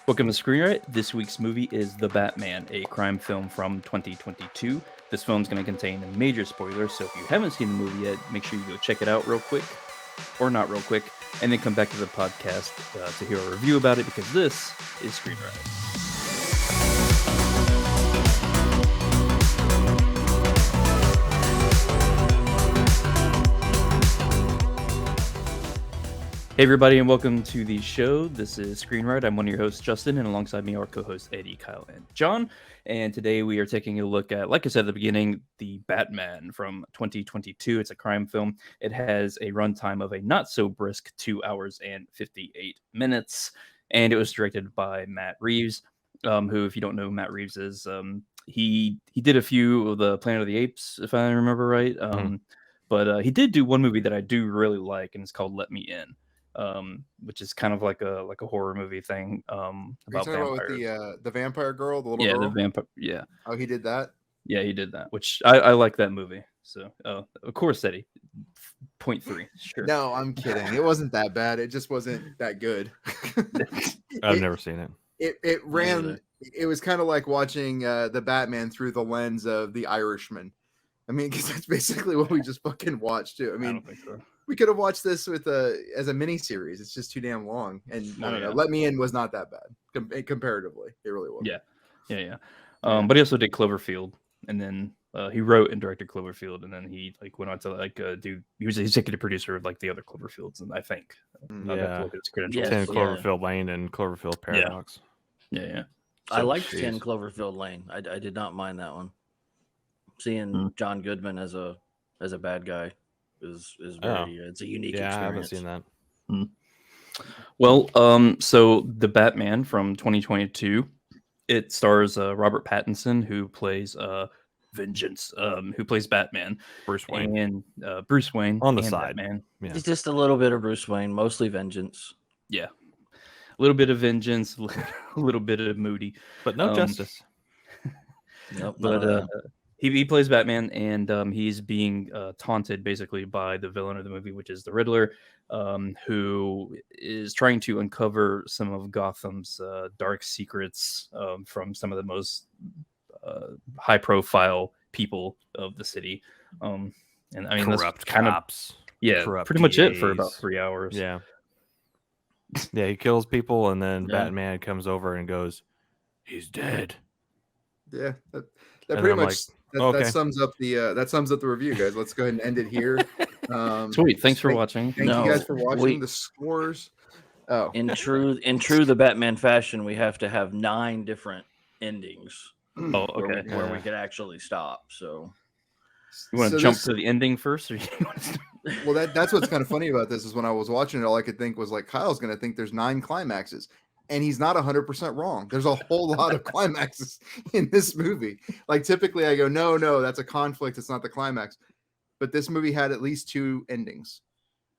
Welcome to Screen Riot. This week's movie is The Batman, a crime film from 2022. This film's going to contain major spoilers, so if you haven't seen the movie yet, make sure you go check it out real quick, or not real quick, and then come back to the podcast to hear a review about it, because this is Screen Riot. Hey everybody, and welcome to the show. This is Screen Riot. I'm one of your hosts, Justin, and alongside me are co-hosts Eddie, Kyle, and John. And today we are taking a look at, like I said at the beginning, The Batman from 2022. It's a crime film. It has a runtime of a not so brisk 2 hours and 58 minutes, and it was directed by Matt Reeves, who, if you don't know who Matt Reeves is, he did a few of the Planet of the Apes, if I remember right. But he did do one movie that I do really like, and it's called Let Me In. Which is kind of like a horror movie thing. Are you About talking about vampires. with the vampire girl, the little Yeah, girl? the vampire. Yeah, Oh, he did that. yeah, he did that. Which I like that movie. So, of course, Eddie. 0.3. Sure. No, I'm kidding. It wasn't that bad. It just wasn't that good. I've never seen it. It ran. It was kind of like watching the Batman through the lens of The Irishman. I mean, because that's basically what we just fucking watched too. I I mean, don't think so. we could have watched this with as a mini series. It's just too damn long. And I don't know. Let Me In was not that bad comparatively. It really was. Yeah. But he also did Cloverfield, and then he wrote and directed Cloverfield, and then he went on to do. He was the executive producer of the other Cloverfields, and I think. I'd have to look at his credentials. 10 Cloverfield Lane and Cloverfield Paradox. Yeah. I liked 10 Cloverfield Lane. I did not mind that one. Seeing John Goodman as a bad guy is very it's a unique experience. I haven't seen that. Well, so The Batman from 2022, it stars Robert Pattinson, who plays Vengeance, who plays Batman. Bruce Wayne. And Bruce Wayne On the and side. Batman. Yeah. It's just a little bit of Bruce Wayne, mostly Vengeance. Yeah. A little bit of Vengeance, a little bit of Moody. But no justice. Nope, But he plays Batman, and he's being taunted basically by the villain of the movie, which is the Riddler, who is trying to uncover some of Gotham's dark secrets from some of the most high-profile people of the city. And I mean, Corrupt that's kind cops. of pretty much it for about 3 hours. Yeah. Yeah, he kills people, and then Batman comes over and goes, "He's dead." Yeah. That And pretty I'm much okay. that sums up the review, guys. Let's go ahead and end it here. Sweet. Thanks for watching. Thank you guys for watching the scores. Oh, in true the Batman fashion, we have to have 9 different endings. Oh, okay. Where we could actually stop. So You want to jump to the ending first, or you want to... Well, that's what's kind of funny about this is when I was watching it, all I could think was like, Kyle's going to think there's 9 climaxes. And he's not 100% wrong. There's a whole lot of climaxes in this movie. Like typically I go, no, that's a conflict. It's not the climax. But this movie had at least 2 endings.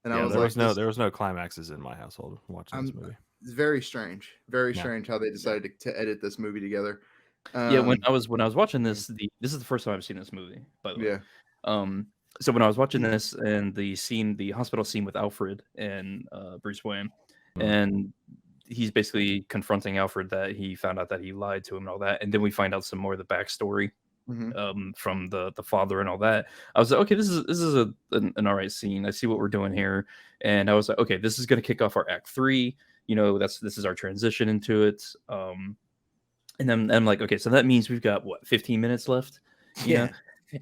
And I was there was no climaxes in my household watching this movie. It's very strange. Very strange how they decided to edit this movie together. When I was watching this, this is the first time I've seen this movie, by the way. Yeah. So when I was watching this and the hospital scene with Alfred and Bruce Wayne, and he's basically confronting Alfred that he found out that he lied to him and all that, and then we find out some more of the backstory from the father and all that. I was like, okay, this is an all right scene. I see what we're doing here, and I was like, okay, this is going to kick off our Act 3. This is our transition into it. And then I'm like, okay, so that means we've got 15 minutes left. Yeah.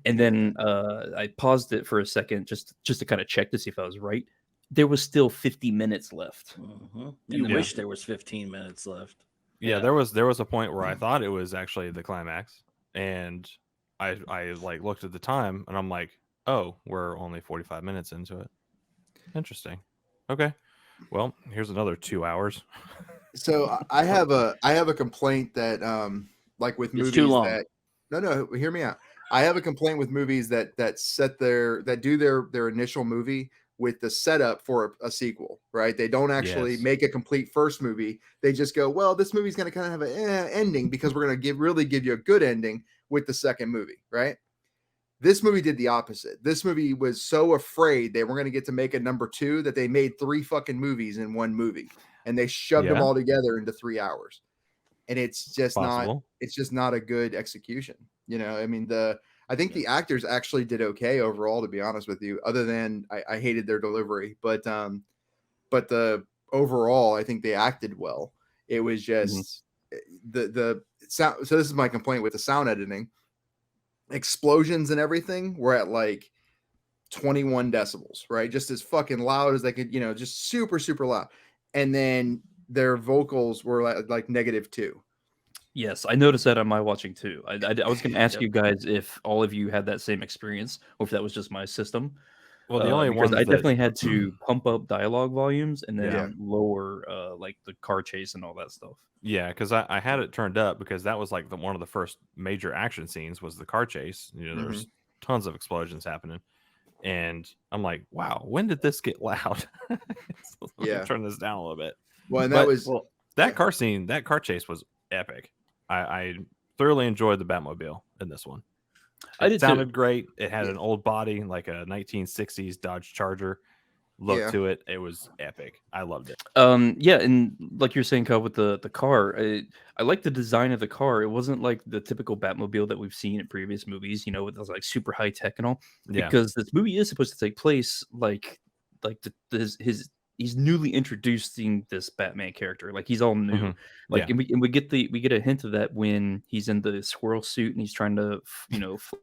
And then I paused it for a second just to kind of check to see if I was right. There was still 50 minutes left. You wish there was 15 minutes left. Yeah, there was a point where I thought it was actually the climax, and I looked at the time and I'm like, oh, we're only 45 minutes into it. Interesting. Okay. Well, here's another 2 hours. So I have a complaint that like with movies too long. that no, hear me out. I have a complaint with movies that do their initial movie with the setup for a sequel, right? They don't actually make a complete first movie. They just go, well, this movie's going to kind of have an ending because we're going to really give you a good ending with the second movie, right? This movie did the opposite. This movie was so afraid they were going to get to make a number 2 that they made 3 fucking movies in one movie, and they shoved them all together into 3 hours. and it's just Possible. not a good execution. You know, I mean, I think the actors actually did okay overall, to be honest with you, other than I hated their delivery, but the overall, I think they acted well. It was just the sound. So this is my complaint with the sound editing. Explosions and everything were at like 21 decibels, right? Just as fucking loud as they could, you know, just super, super loud. And then their vocals were like -2. Yes, I noticed that on my watching too. I was going to ask you guys if all of you had that same experience, or if that was just my system. Well, the only because ones I that definitely had to pump up dialogue volumes and then Yeah. lower like the car chase and all that stuff. Yeah, because I had it turned up because that was like one of the first major action scenes was the car chase. You know, there's tons of explosions happening, and I'm like, wow, when did this get loud? So let me turn this down a little bit. Well, and that car scene, that car chase was epic. I thoroughly enjoyed the Batmobile in this one. It sounded great. It had an old body, like a 1960s Dodge Charger look to it. It was epic. I loved it. Yeah, and like you're saying, Kyle, with the car, I like the design of the car. It wasn't like the typical Batmobile that we've seen in previous movies, you know, with those like super high tech and all. Yeah. Because this movie is supposed to take place like he's newly introducing this Batman character. Like he's all new. Like and we get a hint of that when he's in the squirrel suit and he's trying to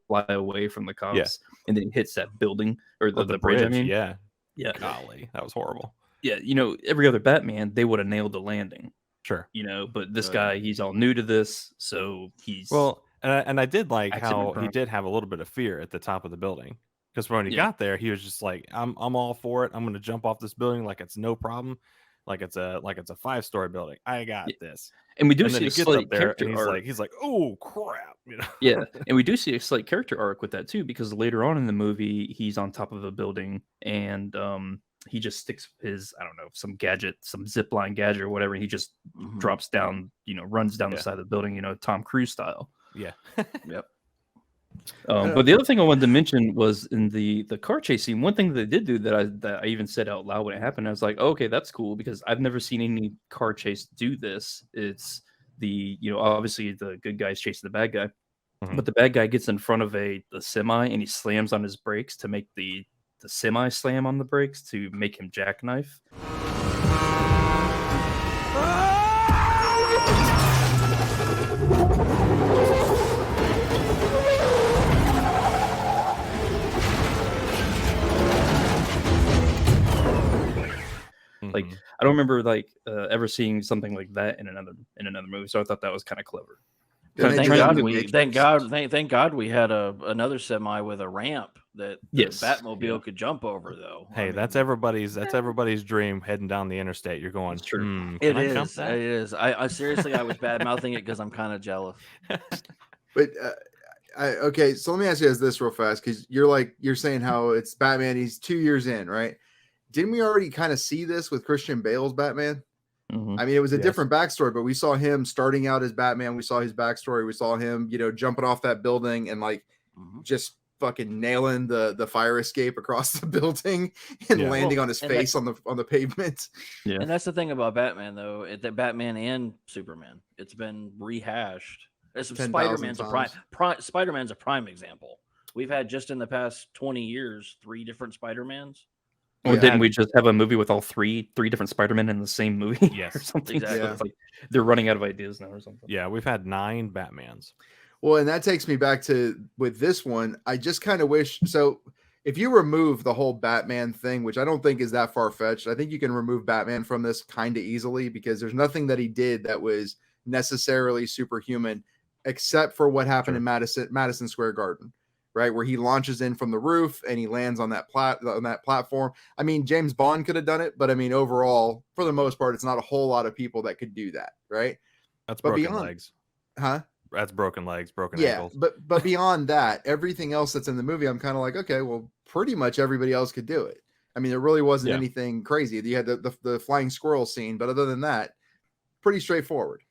fly away from the cops, and then he hits that building or the bridge. I mean, yeah. Golly, that was horrible. Yeah, you know, every other Batman, they would have nailed the landing. Sure. You know, but this guy, he's all new to this, so he's and I did like how he did have a little bit of fear at the top of the building. Because when he got there, he was just like, I'm all for it. I'm gonna jump off this building like it's no problem. Like it's a 5-story building. I got this. And we do see a slight character arc. He's like, oh crap, you know. Yeah, and we do see a slight character arc with that too, because later on in the movie, he's on top of a building and he just sticks his, I don't know, some gadget, some zipline gadget or whatever. And he just drops down, you know, runs down the side of the building, you know, Tom Cruise style. Yeah. Yep. But the other thing I wanted to mention was in the car chase scene. One thing that they did do that I even said out loud when it happened, I was like, oh, okay, that's cool, because I've never seen any car chase do this. It's obviously the good guy's chasing the bad guy, but the bad guy gets in front of the semi and he slams on his brakes to make the semi slam on the brakes to make him jackknife. Like I don't remember ever seeing something like that in another movie, so I thought that was kind of clever. Thank God we had another semi with a ramp that the Batmobile could jump over, though. Hey, that's everybody's dream heading down the interstate. You're going, It is. I seriously, I was bad mouthing it because I'm kind of jealous. But okay, so let me ask you guys this real fast, because you're saying how it's Batman. He's 2 years in, right? Didn't we already kind of see this with Christian Bale's Batman? I mean, it was a different backstory, but we saw him starting out as Batman. We saw his backstory. We saw him, you know, jumping off that building and just fucking nailing the fire escape across the building and landing on his face on the pavement. Yeah. And that's the thing about Batman, though, that Batman and Superman, it's been rehashed. Spider-Man's a prime example. We've had just in the past 20 years 3 different Spider-Mans. Well, didn't we just have a movie with all three different Spider-Men in the same movie? Yes, or something. Exactly. So it's like they're running out of ideas now, or something. Yeah, we've had 9 Batmans. Well, and that takes me back to with this one. I just kind of wish. So, if you remove the whole Batman thing, which I don't think is that far fetched, I think you can remove Batman from this kind of easily, because there's nothing that he did that was necessarily superhuman, except for what happened in Madison Square Garden. Right, where he launches in from the roof and he lands on that platform. I mean, James Bond could have done it, but I mean, overall, for the most part, it's not a whole lot of people that could do that, right? That's broken legs, huh? That's broken legs, broken ankles. But beyond that, everything else that's in the movie, I'm kind of like, okay, well, pretty much everybody else could do it. I mean, there really wasn't anything crazy. You had the flying squirrel scene, but other than that, pretty straightforward.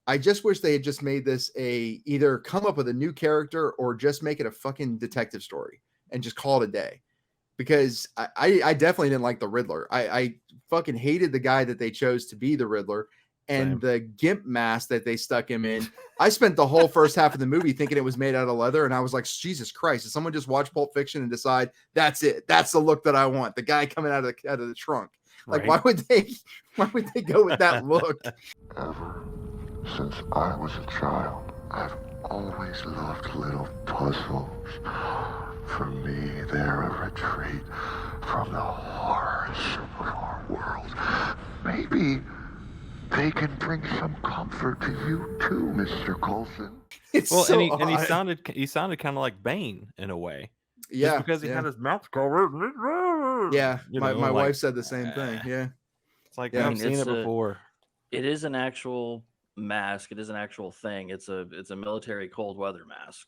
I just wish they had just made this either come up with a new character or just make it a fucking detective story and just call it a day. Because I definitely didn't like the Riddler. I fucking hated the guy that they chose to be the Riddler. and the gimp mask that they stuck him in. I spent the whole first half of the movie thinking it was made out of leather, and I was like, Jesus Christ, did someone just watch Pulp Fiction and decide that's it? That's the look that I want. The guy coming out of the trunk. Like, Right. why would they go with that look? Ever since I was a child, I've always loved little puzzles. For me, they're a retreat from the horrors of our world. Maybe they can bring some comfort to you too, Mr. Coulson. It's Well, so and he odd. sounded kind of like Bane in a way. Yeah, Just because he had his mouth covered. yeah. You My know, wife like, said the same thing. Yeah, It's like, Yeah. I've I mean, seen it's it before. It is an actual mask. It is an actual thing. It's a military cold weather mask.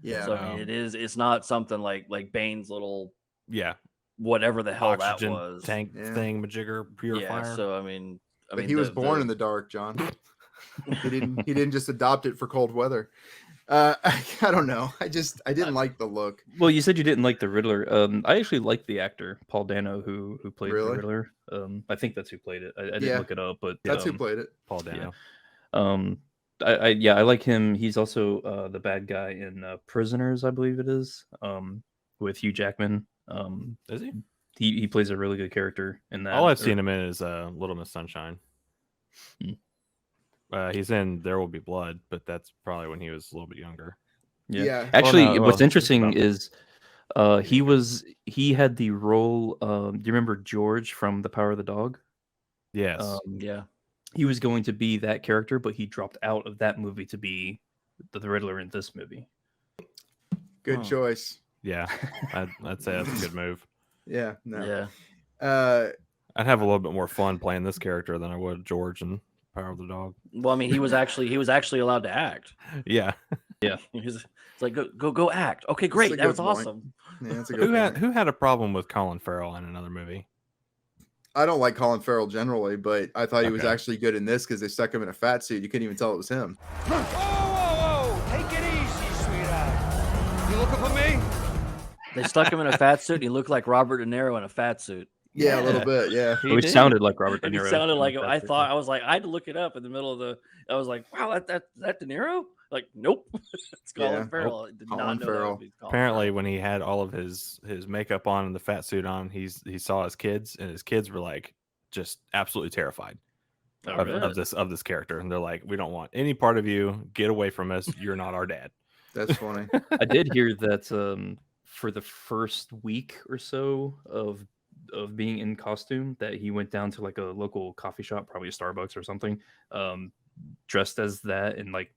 yeah. So I mean, it's not something like Bane's little Yeah. whatever the hell Oxygen that was. tank Yeah. thing, majigger purifier. Yeah. So I mean, But he was born in the dark, John. He didn't just adopt it for cold weather. I don't know. I didn't like the look. Well, you said you didn't like the Riddler. I actually like the actor Paul Dano who played the Really? Riddler. I think that's who played it. I didn't Yeah. look it up, but That's who played it. Paul Dano. I like him. He's also the bad guy in Prisoners, I believe it is, with Hugh Jackman. Is he? He plays a really good character in that. All I've seen him in is Little Miss Sunshine. Hmm. He's in There Will Be Blood, but that's probably when he was a little bit younger. Yeah. Actually, what's it's interesting about- is he had the role. Do you remember George from The Power of the Dog? Yes. Yeah. He was going to be that character, but he dropped out of that movie to be the Riddler in this movie. Good choice. Yeah. I'd say that's a good move. Yeah. No. Yeah. I'd have a little bit more fun playing this character than I would George in Power of the Dog. Well, I mean, he was actually allowed to act. Yeah. It's like go act. Okay, great. a That was good point. awesome. Yeah, that's a good point. Who had a problem with Colin Farrell in another movie? I don't like Colin Farrell generally, but I thought he was Okay. actually good in this because they stuck him in a fat suit. You couldn't even tell it was him. Whoa! Take it easy, sweetheart. You looking for me? They stuck him in a fat suit, and he looked like Robert De Niro in a fat suit. Yeah, a little bit. Yeah. He sounded like Robert De And he Niro. sounded like in I that thought. I was like, I had to look it up in the middle of the. I was like, wow, that De Niro? Like, nope, it's Colin Yeah. Farrell. I did Colin not know that Farrell. would be Colin Apparently, Farrell. when he had all of his makeup on and the fat suit on, he saw his kids, and his kids were like just absolutely terrified Oh, of really? this character, and they're like, "We don't want any part of you. Get away from us. You're not our dad." That's funny. I did hear that for the first week or so of being in costume, that he went down to like a local coffee shop, probably a Starbucks or something, dressed as that, and like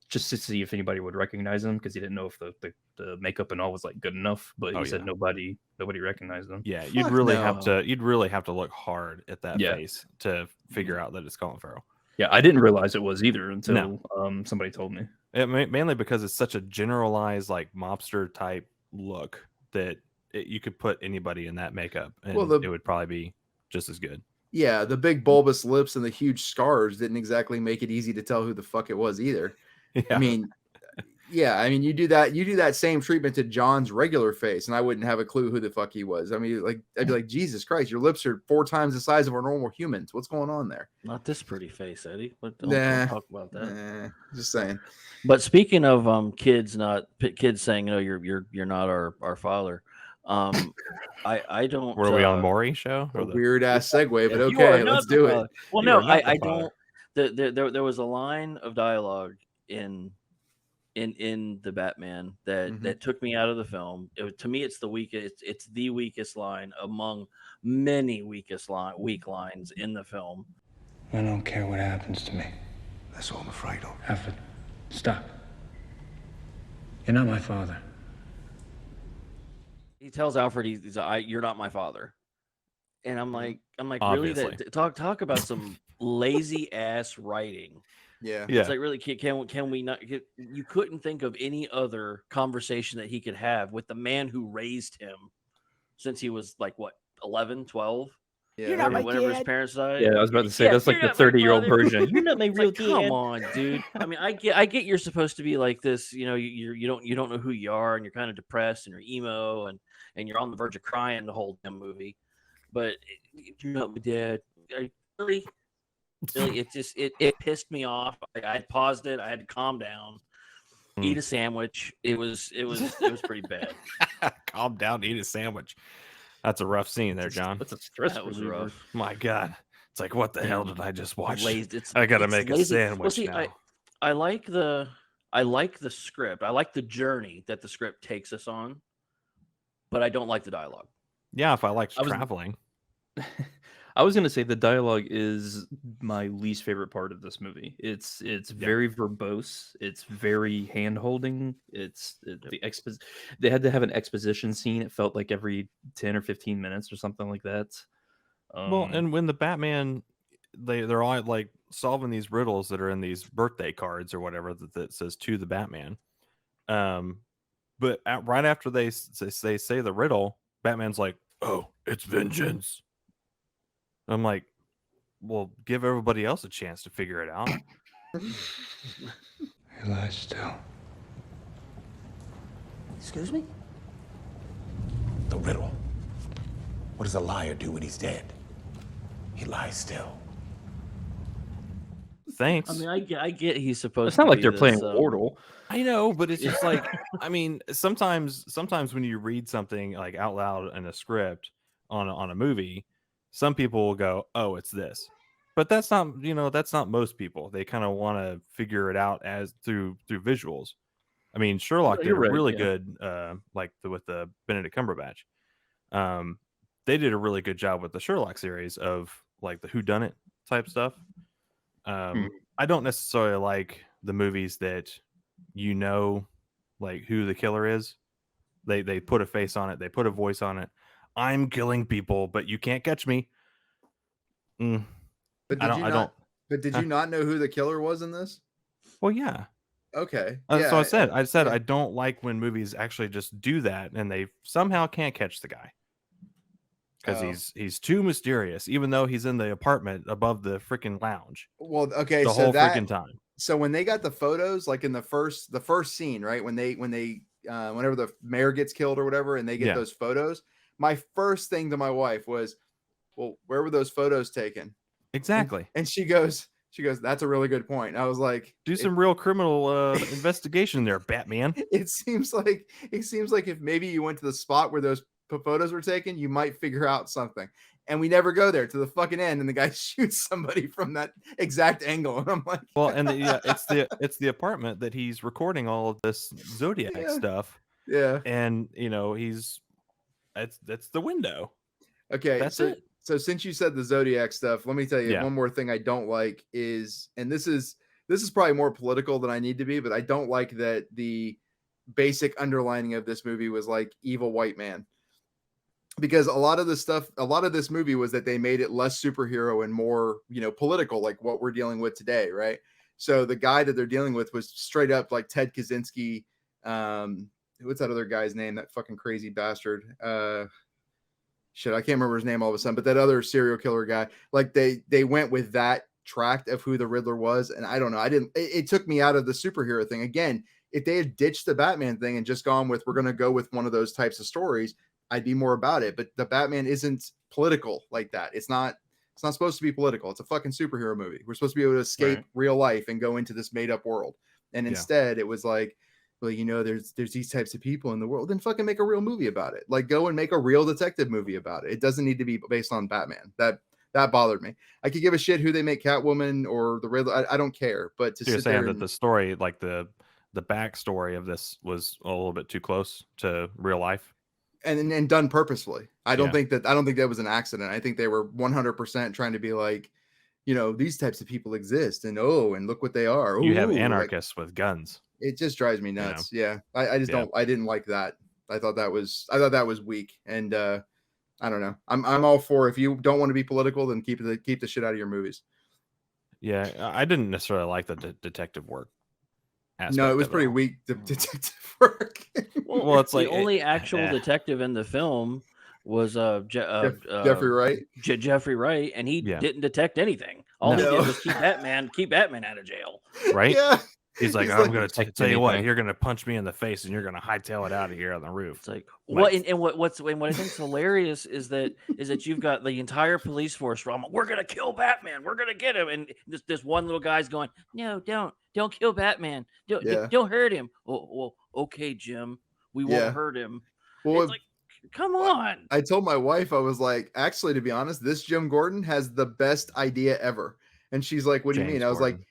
just to see if anybody would recognize him, because he didn't know if the makeup and all was like good enough. But he said nobody recognized him. Yeah, you'd Fuck really no. have to look hard at that Yeah. face to figure out that it's Colin Farrell. Yeah, I didn't realize it was either until somebody told me. Mainly because it's such a generalized like mobster type look that you could put anybody in that makeup, and it would probably be just as good. Yeah, the big bulbous lips and the huge scars didn't exactly make it easy to tell who the fuck it was either. Yeah. I mean, you do that same treatment to John's regular face, and I wouldn't have a clue who the fuck he was. I mean, like I'd be like, Jesus Christ, your lips are 4 times the size of our normal humans. What's going on there? Not this pretty face, Eddie. Don't talk about that. Nah, just saying. But speaking of kids saying, no, you're not our father. I don't. Were we on Maury show? A weird ass segue, but You are okay, not let's the do father. it. Well, You no, are not the I father. don't. There was a line of dialogue in the Batman that took me out of the film. To me, it's the weakest. It's the weakest line among many weak lines in the film. I don't care what happens to me. That's all I'm afraid of. Alfred, stop. You're not my father. He tells Alfred, "You're not my father," and I'm like, Obviously. really? Talk about some lazy ass writing. Yeah. Yeah. It's like, really, can we not get? You couldn't think of any other conversation that he could have with the man who raised him since he was like what 11, 12? Yeah. Whenever his parents died. Yeah, I was about to say Yeah, that's like you're the not my 30-year-old father. version. You're not my It's real like, dad. come on, dude. I mean, I get you're supposed to be like this. You know, you don't know who you are, and you're kind of depressed, and you're emo, and you're on the verge of crying the whole damn movie. But you're not my dad. Really? Really, it pissed me off. I paused it. I had to calm down, eat a sandwich. It was pretty bad. Calm down, eat a sandwich. That's a rough scene there, John. That's a stress That was reliever. rough. My God, it's like, what the hell did I just watch? It's I gotta make lazy. a sandwich Well, see, now. I like the script. I like the journey that the script takes us on, but I don't like the dialogue. Yeah, if I liked traveling. I was gonna say the dialogue is my least favorite part of this movie. It's very verbose. It's very hand holding. They had to have an exposition scene. It felt like every 10 or 15 minutes or something like that. Well, and when the Batman, they're all like solving these riddles that are in these birthday cards or whatever that says to the Batman. But right after they say the riddle, Batman's like, "Oh, it's vengeance." I'm like, well, give everybody else a chance to figure it out. He lies still. Excuse me? The riddle. What does a liar do when he's dead? He lies still. Thanks. I mean, I get he's supposed. It's not to like be they're this, playing Wordle. I know, but it's just like, I mean, sometimes when you read something like out loud in a script on a movie, some people will go, "Oh, it's this," but that's not most people. They kind of want to figure it out as through visuals. I mean, Sherlock did a really good, with the Benedict Cumberbatch. They did a really good job with the Sherlock series of like the whodunit type stuff. I don't necessarily like the movies that like who the killer is. They put a face on it. They put a voice on it. I'm killing people, but you can't catch me. But did you not know who the killer was in this? Well, yeah. Okay. So I said I don't like when movies actually just do that and they somehow can't catch the guy because he's too mysterious, even though he's in the apartment above the freaking lounge. Well, okay, the whole freaking time. So when they got the photos, like in the first scene, right when they whenever the mayor gets killed or whatever, and they get those photos, my first thing to my wife was, "Well, where were those photos taken?" Exactly. And she goes, "That's a really good point." I was like, "Do some real criminal investigation there, Batman." It seems like if maybe you went to the spot where those photos were taken, you might figure out something. And we never go there to the fucking end, and the guy shoots somebody from that exact angle, and I'm like, well, and it's the apartment that he's recording all of this Zodiac stuff. Yeah, and that's the window. Okay, that's it. So since you said the Zodiac stuff, let me tell you one more thing I don't like is, and this is probably more political than I need to be, but I don't like that the basic underlining of this movie was like evil white man. Because a lot of this movie was that they made it less superhero and more, political, like what we're dealing with today, right? So the guy that they're dealing with was straight up like Ted Kaczynski. What's that other guy's name? That fucking crazy bastard. Shit, I can't remember his name all of a sudden, but that other serial killer guy, like they went with that tract of who the Riddler was. And I don't know. It took me out of the superhero thing. Again, if they had ditched the Batman thing and just gone with, we're going to go with one of those types of stories, I'd be more about it. But the Batman isn't political like that. It's not supposed to be political. It's a fucking superhero movie. We're supposed to be able to escape real life and go into this made up world. And instead it was like, well, there's these types of people in the world, then fucking make a real movie about it. Like go and make a real detective movie about it. It doesn't need to be based on Batman. That bothered me. I could give a shit who they make Catwoman or the Riddler. I don't care. But to you're sit saying there that the story, like the backstory of this was a little bit too close to real life. And done purposefully. I don't think that was an accident. I think they were 100% trying to be like, these types of people exist, and look what they are. You have anarchists with guns. It just drives me nuts. Yeah, I just don't. I didn't like that. I thought that was weak, and I don't know. I'm all for, if you don't want to be political, then keep the shit out of your movies. Yeah, I didn't necessarily like the detective work. No, it was pretty weak. The detective work. Well, it's like the only actual detective in the film was Jeffrey Wright. Jeffrey Wright, and he didn't detect anything. All he did was keep Batman out of jail. Right? Yeah. He's like, He's I'm like, gonna take tell you what, anything. you're gonna punch me in the face and you're gonna hightail it out of here on the roof. It's like Like- what I think's hilarious is that you've got the entire police force. We're gonna kill Batman. We're gonna get him, and this one little guy's going, no, don't kill Batman. Don't hurt him. Oh, well, okay, Jim, we Yeah. won't hurt him. Well, It's like, come on. I told my wife, I was like, actually, to be honest, this Jim Gordon has the best idea ever. And she's like, what do you James mean? I was Gordon. like,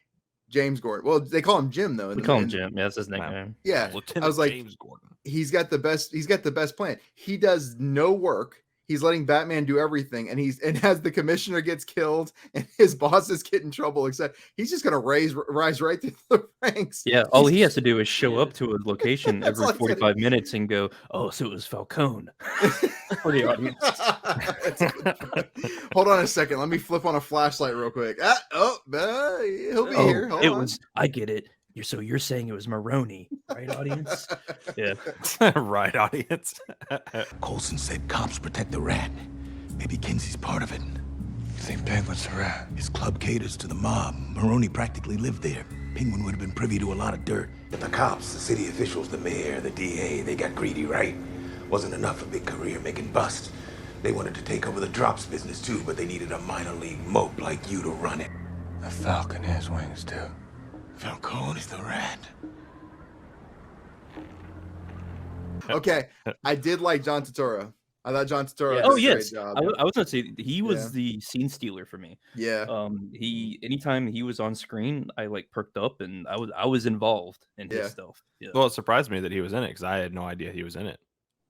James Gordon. Well, they call him Jim though. We call him Jim. Yeah, that's his nickname. Yeah. Lieutenant I was like, James Gordon. he's got the best plan. He does no work. He's letting Batman do everything, and as the commissioner gets killed and his bosses get in trouble, except he's just gonna rise right through the ranks. Yeah, all he has to do is show up to a location That's every all he's gotta 45 minutes and go, "Oh, so it was Falcone." For the audience. Hold on a second. Let me flip on a flashlight real quick. He'll be here. Hold on. I get it. You're saying it was Maroni, right, audience? Yeah. Right, audience. Coulson said cops protect the rat. Maybe Kinsey's part of it. You think Penguin's a rat? His club caters to the mob. Maroni practically lived there. Penguin would have been privy to a lot of dirt. But the cops, the city officials, the mayor, the DA, they got greedy, right? Wasn't enough a big career making bust. They wanted to take over the drops business too, but they needed a minor league mope like you to run it. The Falcon has wings too. Falcone is the rat. Okay, I did like John Turturro. I thought John Turturro did Oh a yes, great job. I was gonna say he was Yeah. the scene stealer for me. Yeah. Anytime he was on screen, I like perked up and I was involved in Yeah. his stuff. Yeah. Well, it surprised me that he was in it because I had no idea he was in it.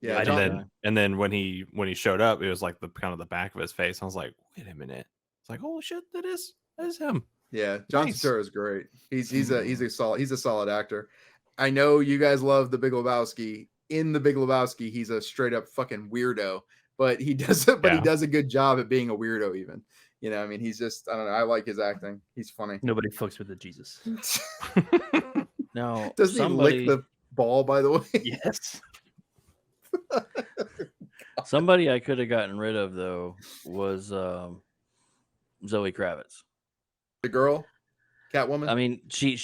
Yeah, I John, And then when he showed up, it was like the kind of the back of his face. I was like, wait a minute. It's like, oh shit, that is him. yeah, John Nice. Turturro is great. He's a solid actor. I know you guys love The Big Lebowski. In The Big Lebowski, he's a straight up fucking weirdo, but he does it. But he Yeah. does a good job at being a weirdo. Even I mean, he's just I don't know. I like his acting. He's funny. Nobody fucks with the Jesus. No, Doesn't he lick the ball? By the way, Yes. somebody I could have gotten rid of though was Zoe Kravitz. the girl, Catwoman. I mean, she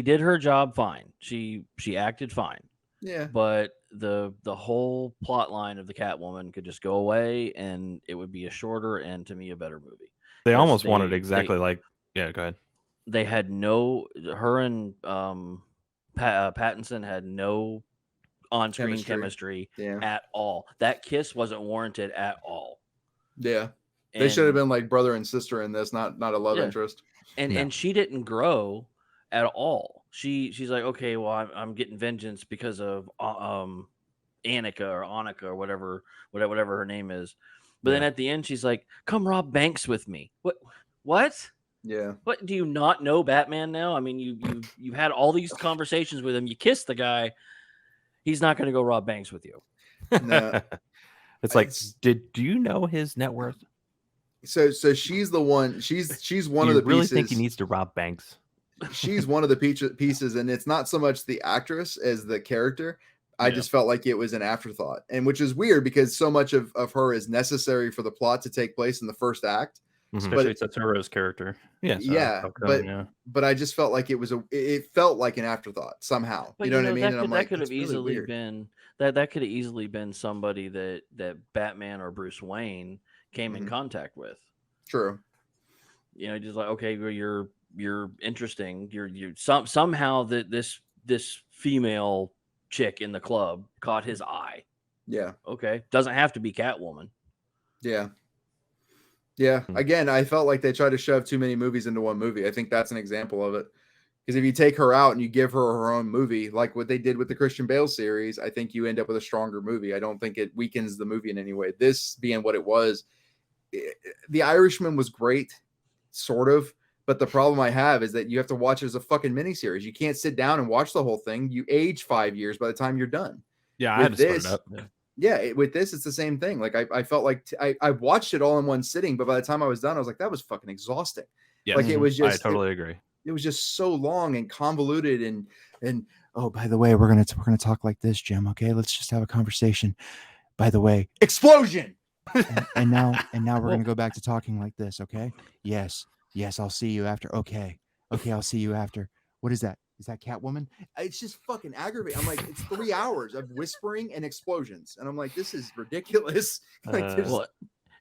did her job fine. She acted fine. Yeah, But the whole plot line of the Catwoman could just go away, and it would be a shorter and, to me, a better movie. They Yes, almost they- wanted they- exactly like, yeah, go ahead. They had her and Pattinson had no on-screen chemistry yeah, at all. That kiss wasn't warranted at all. yeah. They should have been like brother and sister in this, not a love Yeah. interest. And she didn't grow at all. She's like, okay, well, I'm getting vengeance because of Annika or whatever her name is. But then at the end, she's like, come rob banks with me. What? Yeah, What, do you not know Batman now? I mean, you've had all these conversations with him. You kissed the guy. He's not going to go rob banks with you. no. It's like, It's- do you know his net worth? So she's the one. She's one Do of you the really pieces. think he needs to rob banks? She's one of the pieces, and it's not so much the actress as the character. I Yeah. just felt like it was an afterthought, and which is weird because so much of her is necessary for the plot to take place in the first act. Mhm. Especially it's Turturro's character. Yeah, so- Yeah, Falcone, but I just felt like it felt like an afterthought somehow. But you know what I mean? And I'm like, that could "That's have really easily weird." been that could have easily been somebody that Batman or Bruce Wayne came in Mhm. contact with. True. You know, just like, okay, well, you're interesting. You somehow that this female chick in the club caught his eye. Yeah. Okay, doesn't have to be Catwoman. Yeah. Yeah. Hmm. Again, I felt like they tried to shove too many movies into one movie. I think that's an example of it. Because if you take her out and you give her own movie, like what they did with the Christian Bale series, I think you end up with a stronger movie. I don't think it weakens the movie in any way. This being what it was, The Irishman was great, sort of. But the problem I have is that you have to watch it as a fucking miniseries. You can't sit down and watch the whole thing. You age 5 years by the time you're done. Yeah, I With had to split this- it up. Yeah, with this, it's the same thing. Like I felt like I watched it all in one sitting, but by the time I was done, I was like, that was fucking exhausting. Yeah, Like it was I just totally agree. it was just so long and convoluted and oh, by the way, we're gonna talk like this, Jim. Okay, let's just have a conversation. By the way, explosion. and now we're gonna go back to talking like this. Okay. Yes. I'll see you after. Okay. I'll see you after. What is that? is that Catwoman? It's just fucking aggravating. I'm like, it's 3 hours of whispering and explosions, and I'm like, this is ridiculous. Like, well,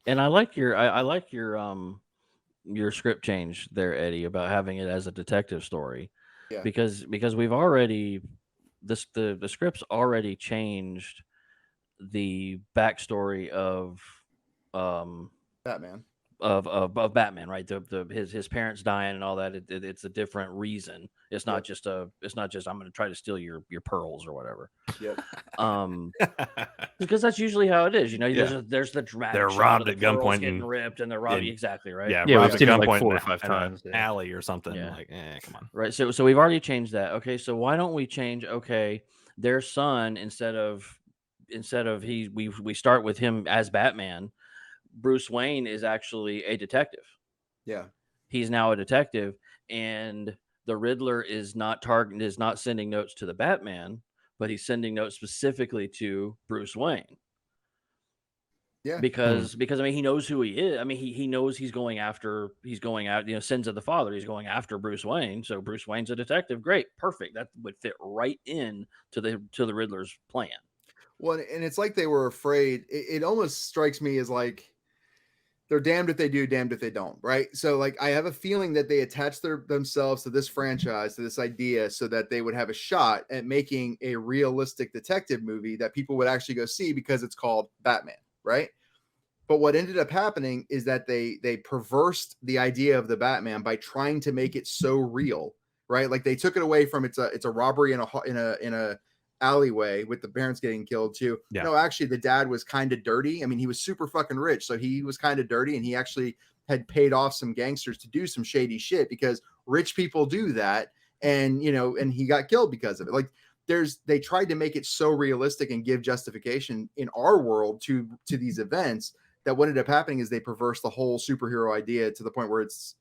and I like your script change there, Eddie, about having it as a detective story. Yeah. Because we've already the script's already changed the backstory of Batman. Of Batman, right? His parents dying and all that. It's a different reason. It's not just I'm going to try to steal your pearls or whatever. Yep. Because that's usually how it is. You know, there's the dramatic. They're robbed at gunpoint, getting ripped, and they're robbed. Exactly right. Yeah, yeah, robbed we've at seen it like gunpoint 4 or 5 times. Alley or something. Yeah. Like, come on. Right. So we've already changed that. Okay. So why don't we change? Okay, their son instead of we start with him as Batman. Bruce Wayne is actually a detective. Yeah. He's now a detective, and the Riddler is not sending notes to the Batman, but he's sending notes specifically to Bruce Wayne. Yeah. Because I mean, he knows who he is. I mean, he knows he's going out, sins of the father. He's going after Bruce Wayne. So Bruce Wayne's a detective. Great. Perfect. That would fit right in to the Riddler's plan. Well, and it's like they were afraid. It almost strikes me as like they're damned if they do, damned if they don't, right? So like I have a feeling that they attached themselves to this franchise, to this idea, so that they would have a shot at making a realistic detective movie that people would actually go see because it's called Batman, right? But what ended up happening is that they perversed the idea of the Batman by trying to make it so real, right? Like they took it away from it's a robbery in a alleyway with the parents getting killed too. Yeah. No, actually the dad was kind of dirty. I mean, he was super fucking rich, so he was kind of dirty, and he actually had paid off some gangsters to do some shady shit because rich people do that, and and he got killed because of it. Like they tried to make it so realistic and give justification in our world to these events that what ended up happening is they perverse the whole superhero idea to the point where it's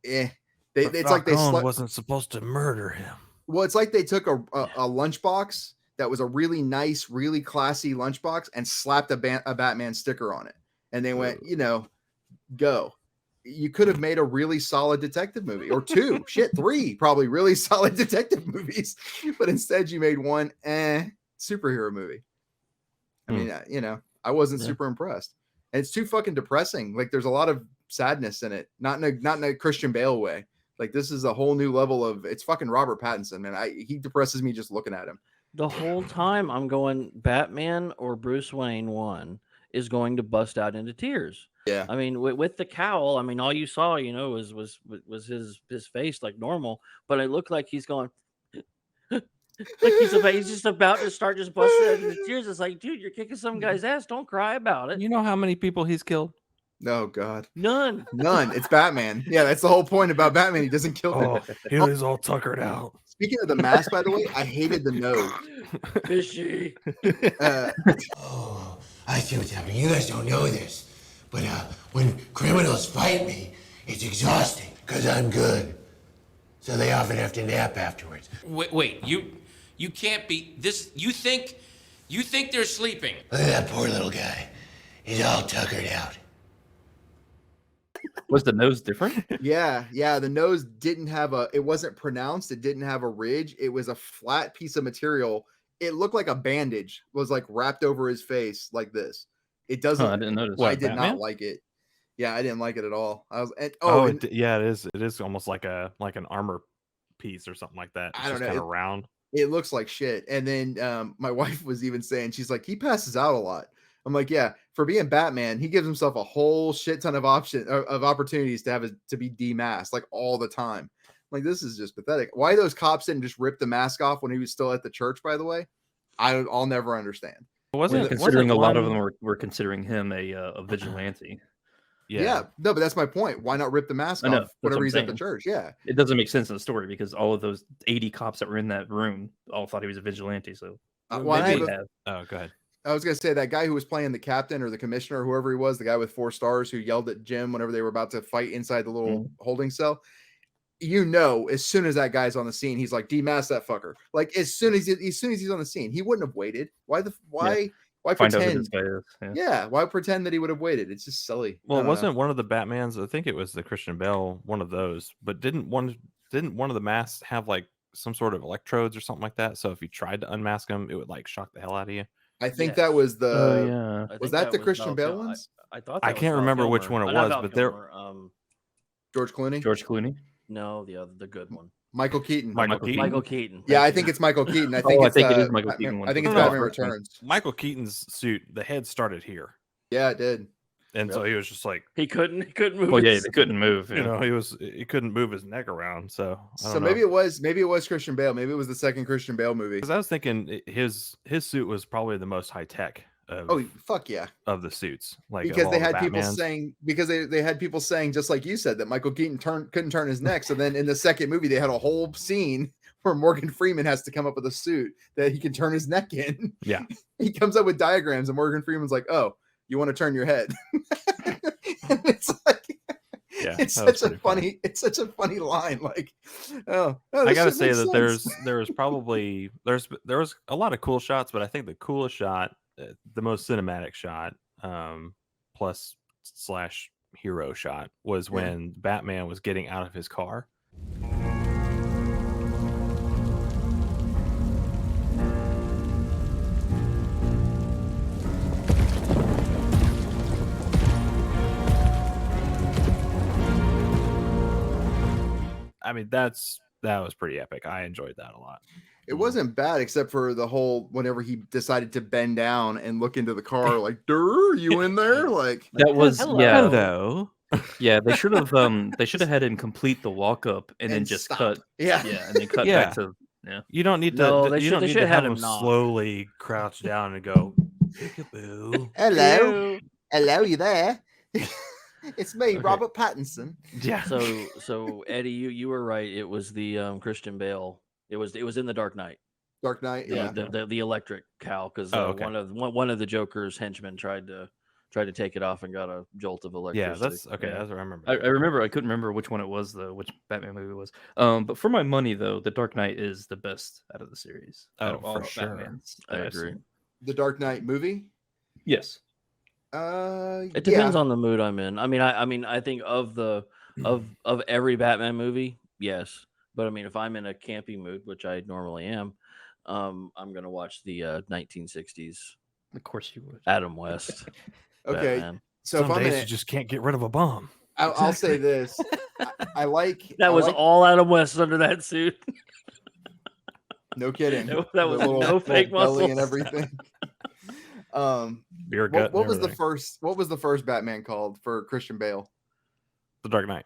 it's like they wasn't supposed to murder him. Well, it's like they took a lunchbox that was a really nice, really classy lunchbox and slapped a Batman sticker on it. And they went, go. You could have made a really solid detective movie, or 2, 3, probably really solid detective movies. But instead you made one superhero movie. I mean, I wasn't super impressed. And it's too fucking depressing. Like there's a lot of sadness in it, not in a Christian Bale way. Like this is a whole new level of it's fucking Robert Pattinson, man. He depresses me just looking at him. The whole time I'm going, Batman or Bruce Wayne 1 is going to bust out into tears. Yeah. I mean, with the cowl, I mean, all you saw, was his face like normal, but it looked like he's going like he's just about to start just busting out into tears. It's like, dude, you're kicking some guy's ass. Don't cry about it. You know how many people he's killed? No, God. None. It's Batman. Yeah, that's the whole point about Batman. He doesn't kill them. He was all tuckered out. Speaking of the mask, by the way, I hated the nose. Fishy. Oh, I see what's happening. You guys don't know this, but when criminals fight me, it's exhausting because I'm good. So they often have to nap afterwards. Wait, you can't be this. You think they're sleeping? Look at that poor little guy. He's all tuckered out. Was the nose different? Yeah. The nose it wasn't pronounced. It didn't have a ridge. It was a flat piece of material. It looked like a bandage was like wrapped over his face like this. It doesn't. I didn't notice. I did not like it. Yeah, I didn't like it at all. It is. It is almost like an armor piece or something like that. It's I don't know. Kind of round. It looks like shit. And then my wife was even saying, she's like, he passes out a lot. I'm like, yeah, for being Batman, he gives himself a whole shit ton of opportunities to be demasked like all the time. Like, this is just pathetic. Why those cops didn't just rip the mask off when he was still at the church, by the way, I'll never understand. Considering a lot of them were considering him a vigilante. Yeah. No, but that's my point. Why not rip the mask off whenever he's at the church? Yeah. It doesn't make sense in the story because all of those 80 cops that were in that room all thought he was a vigilante. So go ahead. I was going to say that guy who was playing the captain or the commissioner, or whoever he was, the guy with 4 stars who yelled at Jim whenever they were about to fight inside the little holding cell. As soon as that guy's on the scene, he's like, demask that fucker. Like as soon as he's on the scene, he wouldn't have waited. Why pretend? Why pretend that he would have waited? It's just silly. Well, it wasn't one of the Batmans. I think it was the Christian Bale, one of those. But didn't one of the masks have like some sort of electrodes or something like that. So if you tried to unmask him, it would like shock the hell out of you. I think that was the. Oh yeah. I Was think that the was Christian Val Bale Kil- ones? I thought I that was can't Val remember which Kilmer. one it Not was, Val but there- Kilmer, George Clooney, George Clooney. no, the good one. Michael Keaton. Michael Keaton. Michael Keaton. Yeah, I Thank think you. it's Michael Keaton. I think I it's think it is Michael Batman- Keaton one. I think it's No, Batman first one. Returns. Michael Keaton's suit, the head started here, Yeah, it did. and so he was just like, He couldn't move. Well, yeah, his- they couldn't move. you know, he couldn't move his neck around. So I So don't maybe know. it was Christian Bale. Maybe it was the second Christian Bale movie. Because I was thinking his suit was probably the most high tech of, Oh fuck yeah! of the suits, like of Because all they the had people Batmans. saying they had people saying just like you said that Michael Keaton couldn't turn his neck. So then in the second movie they had a whole scene where Morgan Freeman has to come up with a suit that he can turn his neck in. Yeah. He comes up with diagrams and Morgan Freeman's like, "Oh, you want to turn your head?" And it's like, Yeah, it's that was such a pretty it's such a funny line. Like, oh, I this gotta shit say makes that sense. there was probably there was a lot of cool shots, but I think the coolest shot, the most cinematic shot, plus slash hero shot, was when Batman was getting out of his car. I mean, that was pretty epic. I enjoyed that a lot. It wasn't bad except for the whole whenever he decided to bend down and look into the car, like, "Durr, you in there?" Like That was Hello. Yeah, they should have had him complete the walk up and then And just stop. cut. Yeah. and then cut Yeah. back to You don't need to. No, they you should- don't they need should to have have had him him knock. slowly crouch down and go, "Peekaboo." Hello, you there? It's me, Okay. Robert Pattinson. Yeah. So Eddie, you were right. It was the Christian Bale. It was in the Dark Knight. Dark Knight. Yeah. The electric cowl, because Oh, okay. one of the Joker's henchmen tried to take it off and got a jolt of electricity. Yeah, that's okay. Yeah. That's what I remember. I remember. I couldn't remember which one it was though. Which Batman movie it was. But for my money though, The Dark Knight is the best out of the series. Out Oh, of all for the sure. Batmans I that I've agree. seen. The Dark Knight movie. Yes. It depends on the mood I'm in. I mean, I think of every Batman movie, yes. But I mean, if I'm in a campy mood, which I normally am, I'm gonna watch the 1960s Of course you would. Adam West. Okay. Batman. So Some if I'm days in you just can't get rid of a bomb. I'll say this. I like That I was like- all Adam West under that suit. no kidding. That The was no fake belly and muscles. everything. Beer gut. What was the first? What was the first Batman called for Christian Bale? The Dark Knight.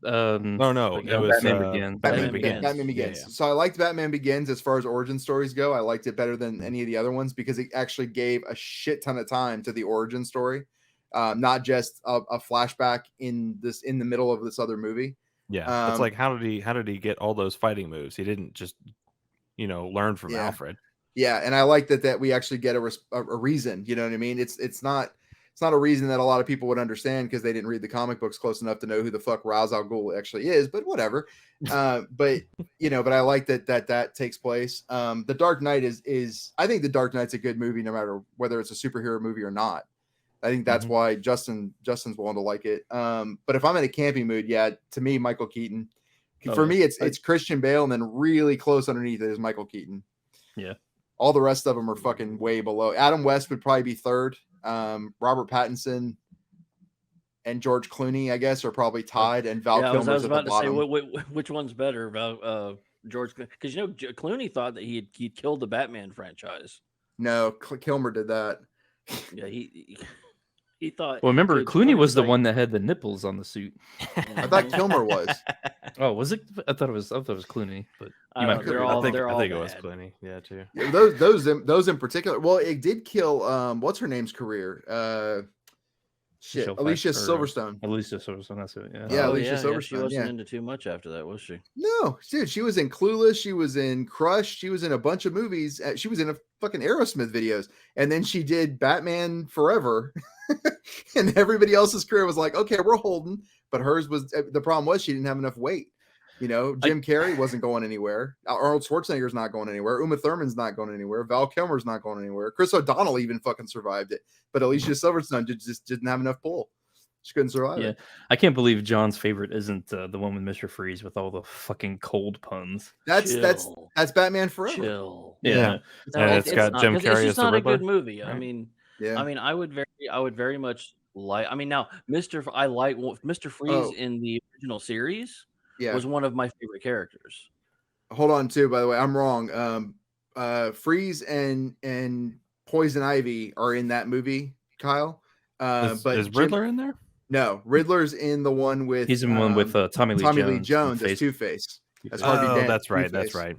Oh no, it was Batman Begins. Batman Begins. Batman Begins. Yeah. So I liked Batman Begins as far as origin stories go. I liked it better than any of the other ones because it actually gave a shit ton of time to the origin story, not just a flashback in the middle of this other movie. Yeah, it's like how did he get all those fighting moves? He didn't just learn from Yeah. Alfred. Yeah, and I like that we actually get a reason. You know what I mean? It's not a reason that a lot of people would understand because they didn't read the comic books close enough to know who the fuck Ra's al Ghul actually is. But whatever. But I like that takes place. The Dark Knight is I think The Dark Knight's a good movie no matter whether it's a superhero movie or not. I think that's why Justin's willing to like it. But if I'm in a camping mood, yeah, to me Michael Keaton. For me, it's Christian Bale, and then really close underneath it is Michael Keaton. Yeah. All the rest of them are fucking way below. Adam West would probably be third. Robert Pattinson and George Clooney, I guess, are probably tied, and Val Yeah, I Kilmer's was at the about to say bottom. which one's better, George? Because Clooney thought that he'd killed the Batman franchise. No, Kilmer did that. Yeah, he thought. Well, remember George Clooney was the like- one that had the nipples on the suit. I thought Kilmer was. Oh, was it? I thought it was Clooney, but I you don't might know, be they're right. all- I think they're it was bad. Clooney. Yeah, too. Yeah, those in particular. Well, it did kill what's her name's career? Michelle Alicia Pfeiffer, Silverstone. Alicia Silverstone. That's it. Yeah. Yeah, Oh, Alicia She Silverstone, wasn't yeah. into too much after that, was she? No, dude, she was in Clueless. She was in Crush. She was in a bunch of movies. She was in a fucking Aerosmith videos, and then she did Batman Forever. And everybody else's career was like, okay, we're holding, but hers was. The problem was she didn't have enough weight. Jim Carrey wasn't going anywhere. Arnold Schwarzenegger's not going anywhere. Uma Thurman's not going anywhere. Val Kilmer's not going anywhere. Chris O'Donnell even fucking survived it, but Alicia Silverstone just didn't have enough pull. She couldn't survive Yeah, it. I can't believe John's favorite isn't the one with Mr. Freeze with all the fucking cold puns. That's Batman Forever. Chill. Yeah, and it's got Jim it's Carrey just as the not a Riddler. good movie. right? Yeah. I would very much like. I mean, now I like Mr. Freeze in the original series. Yeah. Was one of my favorite characters. Hold on, too. By the way, I'm wrong. Freeze and Poison Ivy are in that movie, Kyle. But is Riddler in there? No, Riddler's in the one with he's in one with Tommy Lee Jones as Two-Face. That's Harvey Dent. That's right. Two-Face. That's right.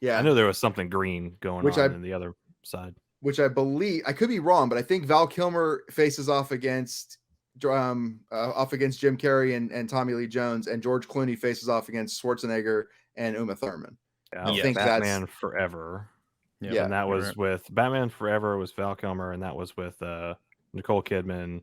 Yeah, I knew there was something green going on in the other side. Which I believe, I could be wrong, but I think Val Kilmer faces off against Jim Carrey and Tommy Lee Jones, and George Clooney faces off against Schwarzenegger and Uma Thurman. I think Batman Forever. Yeah, and that was with Batman Forever was Val Kilmer, and that was with Nicole Kidman,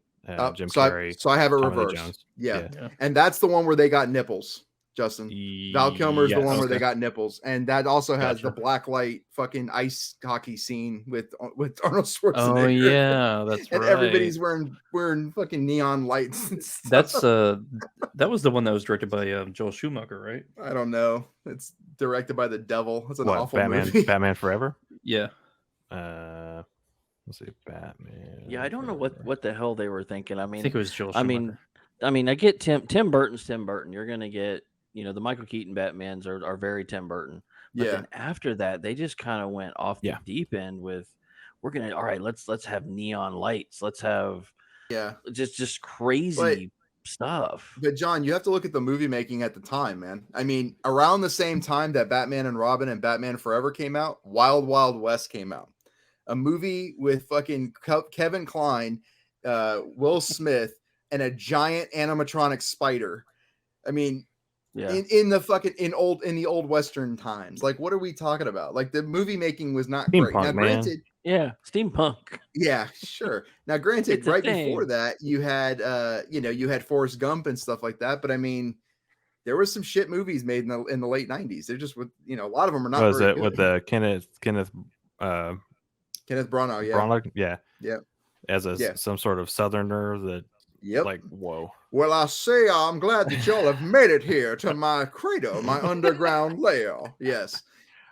Jim Carrey. So I have it Tommy Lee reversed. Jones. Yeah, and that's the one where they got nipples. Justin, Val Kilmer's the one where they got nipples, and that also has the blacklight fucking ice hockey scene with Arnold Schwarzenegger. Oh yeah, that's and right. everybody's wearing fucking neon lights. That's that was the one that was directed by Joel Schumacher, right? I don't know. It's directed by the devil. It's an awful Batman, movie. Batman Forever. Yeah. Let's see, Batman. Yeah, I don't know what the hell they were thinking. I think it was Joel Schumacher. I mean, I get Tim Burton's Tim Burton. You're gonna get, the Michael Keaton Batmans are very Tim Burton. But then after that, they just kind of went off the deep end with, all right, let's have neon lights. Let's have just crazy stuff. But John, you have to look at the movie making at the time, man. I mean, around the same time that Batman and Robin and Batman Forever came out, Wild Wild West came out. A movie with fucking Kevin Kline, Will Smith, and a giant animatronic spider. I mean, in the old Western times. Like, what are we talking about? Like, the movie making was not great. Now, granted, steampunk. Yeah, sure. Now, granted, right before that, you had you had Forrest Gump and stuff like that. But I mean, there was some shit movies made in the late '90s. They're just with a lot of them are not. Was it good. With the Kenneth Branagh? Yeah. Branagh, yeah. As some sort of Southerner that. Yep. Like, whoa. Well, I say I'm glad that y'all have made it here to my cradle, my underground lair. Yes.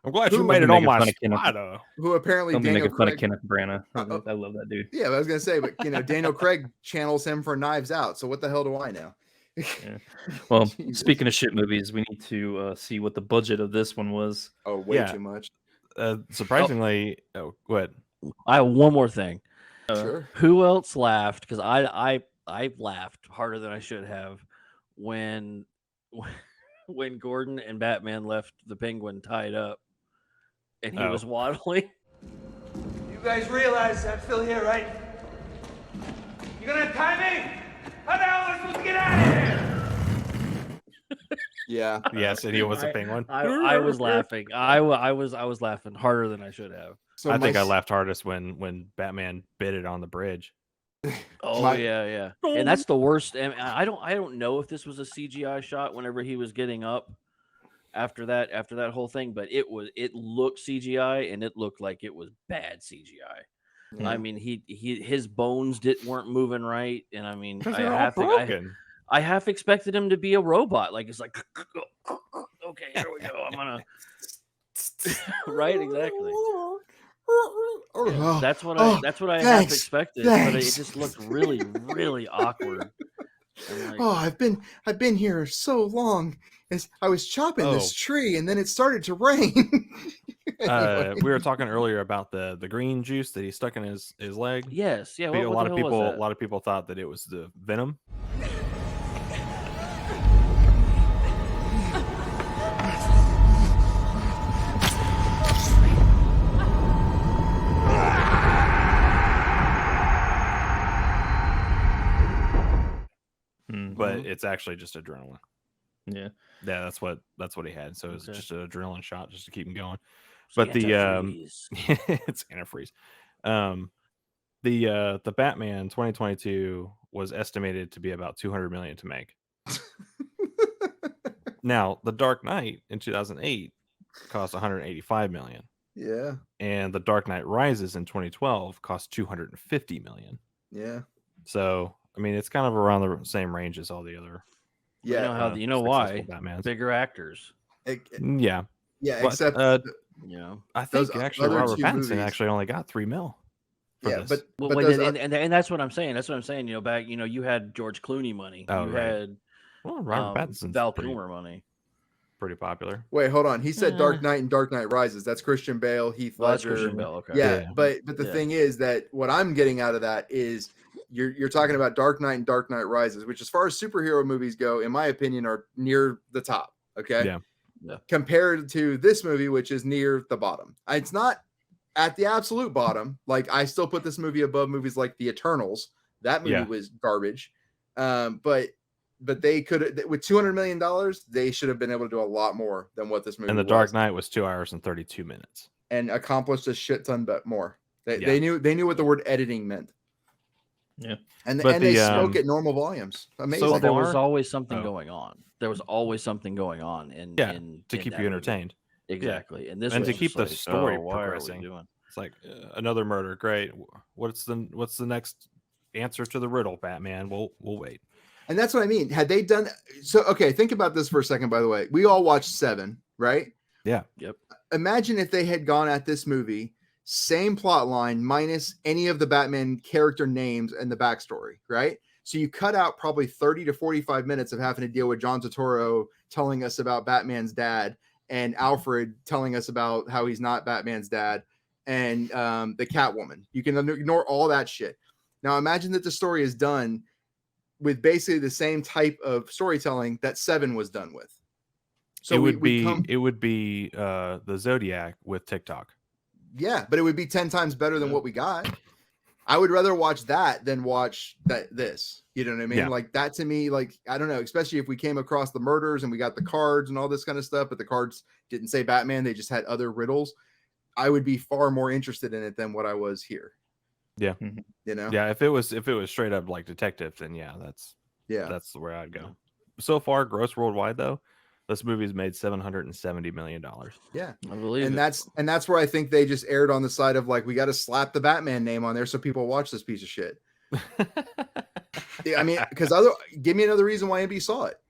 I'm glad you made it on my spider. Who apparently Don't make fun of Kenneth Branagh. I love that dude. Yeah, I was gonna say, but Daniel Craig channels him for Knives Out. So what the hell do I know? Well, speaking of shit movies, we need to see what the budget of this one was. Oh, way too much. Surprisingly, what? I have one more thing. Sure. Who else laughed? Because I laughed harder than I should have when Gordon and Batman left the Penguin tied up and he was waddling. You guys realize I'm still here, right? You gonna tie me? How the hell am I supposed to get out of here? Yeah. Yes, and he was a penguin. I was laughing. I was laughing harder than I should have. So I think I laughed hardest when Batman bit it on the bridge. Oh yeah. And that's the worst. And I don't know if this was a CGI shot whenever he was getting up after that whole thing, but it looked CGI and it looked like it was bad CGI. Mm-hmm. I mean, his bones weren't moving right, and I mean, I half expected him to be a robot. Like it's like, okay, here we go. I'm gonna right, exactly. That's what I half expected, but it just looked really, really awkward. Like, I've been here so long. As I was chopping this tree, and then it started to rain. Anyway. We were talking earlier about the green juice that he stuck in his leg. Yes, yeah. A lot of people thought that it was the venom. But it's actually just adrenaline. Yeah, that's what he had. So it's just an adrenaline shot just to keep him going. It's but it's antifreeze. The Batman 2022 was estimated to be about 200 million to make. Now, The Dark Knight in 2008 cost 185 million. Yeah. And The Dark Knight Rises in 2012 cost 250 million. Yeah. So I mean, it's kind of around the same range as all the other. Yeah, you know why? Batmans. Bigger actors. Yeah, yeah. but, Except I those think actually other Robert two Pattinson movies- actually only got $3 million. Yeah, this. but Well, those and that's what I'm saying. That's what I'm saying. You know, back you had George Clooney money. Oh, you right. had Robert Pattinson's Val Kilmer money. pretty popular. Wait, hold on. He said Dark Knight and Dark Knight Rises. That's Christian Bale, Heath Well, that's Ledger. Christian Bale. Okay. Yeah, but the thing is that what I'm getting out of that is you're talking about Dark Knight and Dark Knight Rises, which as far as superhero movies go, in my opinion, are near the top. Okay. Yeah. Compared to this movie, which is near the bottom. It's not at the absolute bottom. Like I still put this movie above movies like The Eternals. That movie was garbage. But they could, with $200 million, they should have been able to do a lot more than what this movie. And The Dark Knight was 2 hours and 32 minutes, and accomplished a shit ton more. They knew what the word editing meant. Yeah, and they spoke at normal volumes. Amazing. So there was always something going on. There was always something going on, to keep you entertained. Movie. Exactly, and this and was to keep the like, story why progressing. are we doing? It's like another murder. Great. What's the next answer to the riddle, Batman? We'll wait. And that's what I mean. Had they done so? Okay, think about this for a second. By the way, we all watched Seven, right? Yeah. Yep. Imagine if they had gone at this movie, same plot line, minus any of the Batman character names and the backstory, right? So you cut out probably 30 to 45 minutes of having to deal with John Turturro telling us about Batman's dad and Alfred telling us about how he's not Batman's dad and the Catwoman. You can ignore all that shit. Now imagine that the story is done with basically the same type of storytelling that Seven was done with. So it would be the Zodiac with TikTok. Yeah, but it would be 10 times better than what we got. I would rather watch that than watch this. You know what I mean? Yeah. Like that to me, like, I don't know, especially if we came across the murders and we got the cards and all this kind of stuff, but the cards didn't say Batman, they just had other riddles. I would be far more interested in it than what I was here. Yeah. You know? Yeah, if it was straight up like detective, then that's where I'd go. So far, gross worldwide though, this movie's made $770 million. Yeah, I believe and it. that's where I think they just erred on the side of like, we got to slap the Batman name on there so people watch this piece of shit. I mean, because give me another reason why anybody saw it.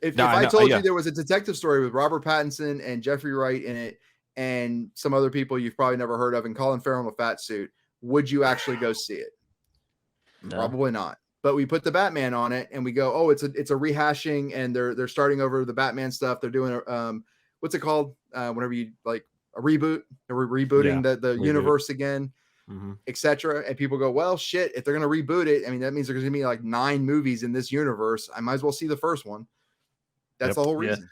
If I told you there was a detective story with Robert Pattinson and Jeffrey Wright in it and some other people you've probably never heard of and Colin Farrell in a fat suit, would you actually go see it? No. Probably not. But we put the Batman on it and we go, oh, it's a rehashing and they're starting over the Batman stuff. They're doing what's it called? Whenever you like a reboot, or rebooting the universe again, etc. And people go, well, shit, if they're gonna reboot it, I mean that means there's gonna be like 9 movies in this universe. I might as well see the first one. That's the whole reason. Yeah.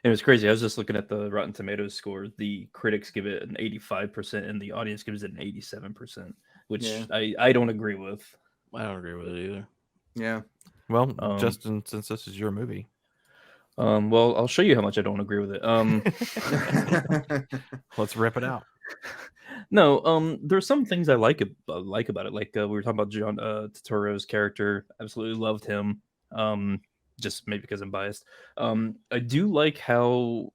It was crazy. I was just looking at the Rotten Tomatoes score. The critics give it an 85% and the audience gives it an 87%, which I don't agree with. I don't agree with it either. Yeah. Well, Justin, since this is your movie, well, I'll show you how much I don't agree with it. Let's rip it out. No, there's some things I like about it. Like we were talking about John Turturro's character. Absolutely loved him. Just maybe because I'm biased. I do like how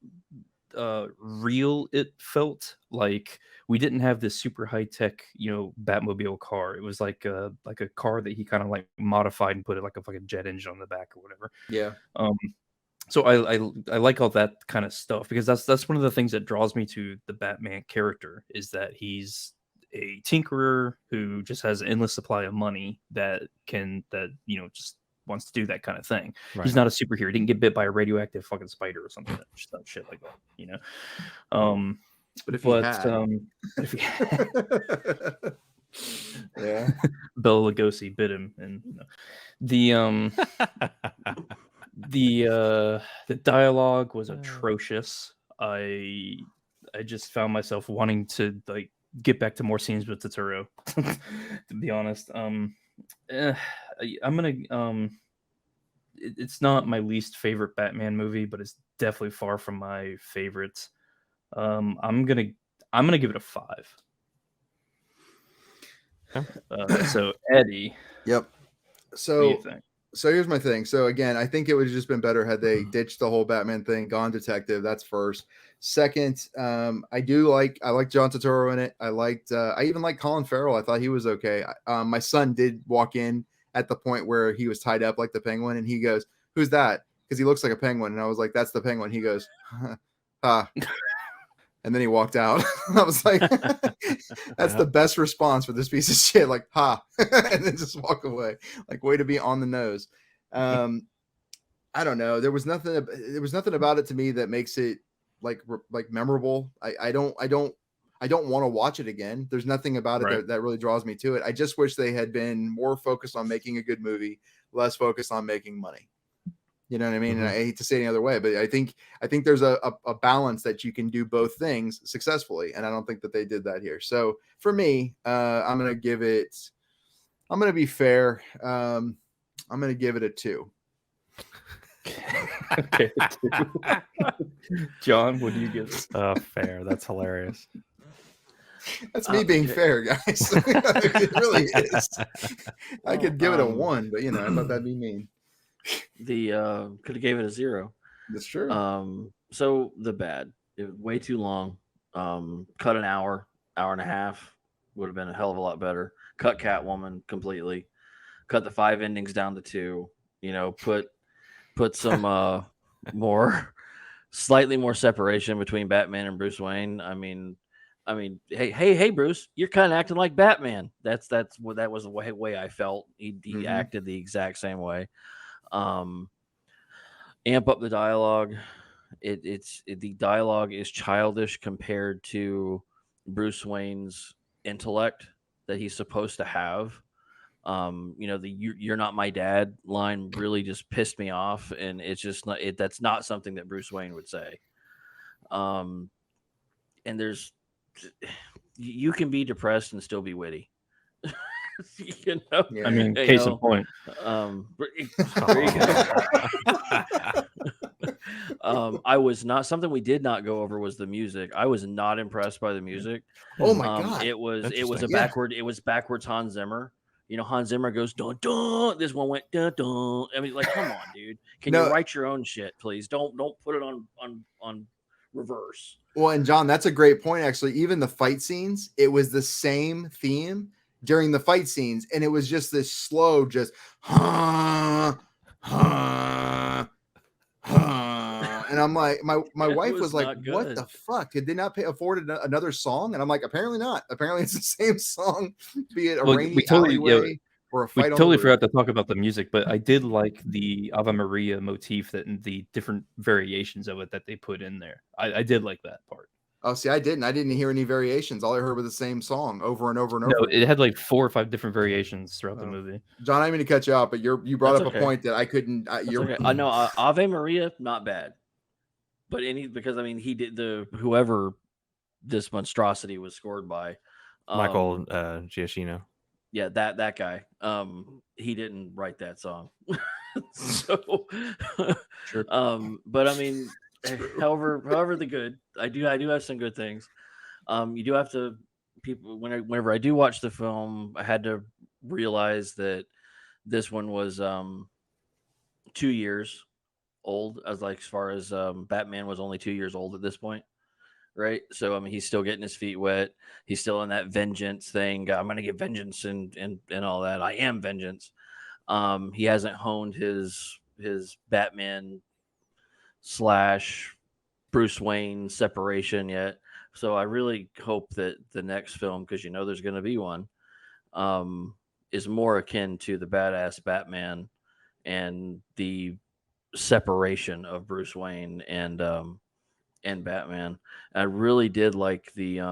real it felt. Like we didn't have this super high tech, Batmobile car. It was like a car that he kind of like modified and put like a fucking jet engine on the back or whatever. Yeah. So I like all that kind of stuff because that's one of the things that draws me to the Batman character is that he's a tinkerer who just has an endless supply of money that just wants to do that kind of thing. Right. He's not a superhero. He didn't get bit by a radioactive fucking spider or something, shit like that, But if he had, yeah, Bela Lugosi bit him, and the dialogue was atrocious. I just found myself wanting to like get back to more scenes with Turturro. To be honest, I'm gonna it's not my least favorite Batman movie, but it's definitely far from my favorites. I'm gonna give it a 5. So Eddie, yep. So what do you think? So here's my thing. So again, I think it would have just been better had they ditched the whole Batman thing, gone detective. That's first. Second, I like John Turturro in it. I even like Colin Farrell. I thought he was okay. My son did walk in at the point where he was tied up like the penguin, and he goes, "Who's that?" Because he looks like a penguin, and I was like, "That's the penguin." He goes, "Ah." And then he walked out. I was like, that's the best response for this piece of shit. Like, ha, and then just walk away. Like, way to be on the nose. I don't know. There was nothing about it to me that makes it like memorable. I don't want to watch it again. There's nothing about it that really draws me to it. I just wish they had been more focused on making a good movie, less focused on making money. You know what I mean? And I hate to say it any other way, but I think there's a balance that you can do both things successfully. And I don't think that they did that here. So for me, I'm going to be fair. I'm going to give it a 2. Okay. John, what do you give it? Fair. That's hilarious. That's me being fair, guys. It really is. I could give it a 1, but I thought that'd be mean. Could have gave it a 0. That's true. So the bad, way too long. Cut an hour and a half would have been a hell of a lot better. Cut Catwoman completely. Cut the 5 endings down to 2. Put some slightly more separation between Batman and Bruce Wayne. I mean, hey, Bruce, you're kind of acting like Batman. That was the way I felt. He acted the exact same way. Amp up the dialogue. The dialogue is childish compared to Bruce Wayne's intellect that he's supposed to have. You're not my dad line really just pissed me off, and it's just not that's not something that Bruce Wayne would say. And you can be depressed and still be witty. I mean, case in point. I was not, something we did not go over was the music. I was not impressed by the music. Oh my god. It was backwards Hans Zimmer. Hans Zimmer goes dun dun. This one went dun dun. I mean, like, come on, dude. Can you write your own shit, please? Don't put it on reverse. Well, and John, that's a great point. Actually, even the fight scenes, it was the same theme during the fight scenes, and it was just this slow, just and I'm like, my wife was like, "What the fuck? Did they not afford another song?" And I'm like, "Apparently not. Apparently it's the same song, be it a rainy alleyway or a fight." We totally forgot to talk about the music, but I did like the Ave Maria motif and the different variations of it that they put in there. I did like that part. Oh, see, I didn't hear any variations. All I heard was the same song over and over and over. No, it had like 4 or 5 different variations throughout the movie. John, I didn't mean to cut you out, but you brought up a point that I couldn't. I know Ave Maria, not bad, but because I mean he did whoever this monstrosity was scored by, Michael Giacchino. Yeah, that guy. He didn't write that song. So, sure. But I mean. However, the good, I do have some good things. You do have to whenever I do watch the film, I had to realize that this one was 2 years old. As far as Batman was only 2 years old at this point, right? So I mean, he's still getting his feet wet. He's still in that vengeance thing. I'm gonna get vengeance and all that. I am vengeance. He hasn't honed his Batman / Bruce Wayne separation yet. So I really hope that the next film, because there's going to be one, is more akin to the badass Batman and the separation of Bruce Wayne and Batman. I really did like the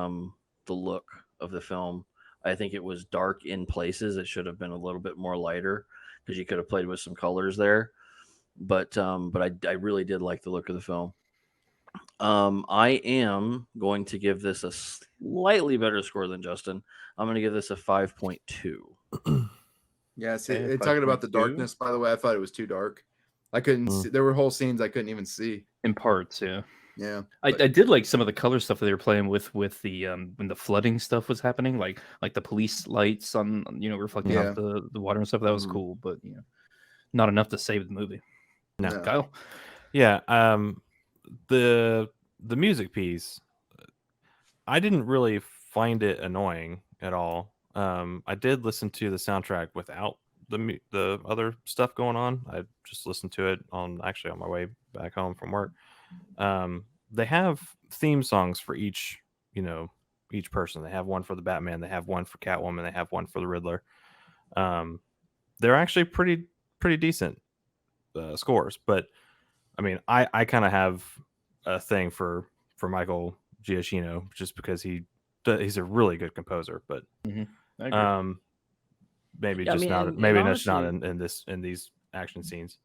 look of the film. I think it was dark in places. It should have been a little bit more lighter because you could have played with some colors there. But I really did like the look of the film. I am going to give this a slightly better score than Justin. I'm going to give this a 5.2. Yeah, see, talking about the darkness, by the way, I thought it was too dark. I couldn't see. There were whole scenes I couldn't even see. In parts, yeah. Yeah. I did like some of the color stuff that they were playing with the when the flooding stuff was happening, like the police lights on reflecting off the water and stuff. That was cool, but not enough to save the movie. No. Kyle? Yeah, the music piece, I didn't really find it annoying at all. I did listen to the soundtrack without the other stuff going on. I just listened to it on my way back home from work. They have theme songs for each person. They have one for the Batman, they have one for Catwoman, they have one for the Riddler. They're actually pretty decent scores, but I mean, I kind of have a thing for Michael Giacchino just because he's a really good composer, but maybe just not in these action scenes.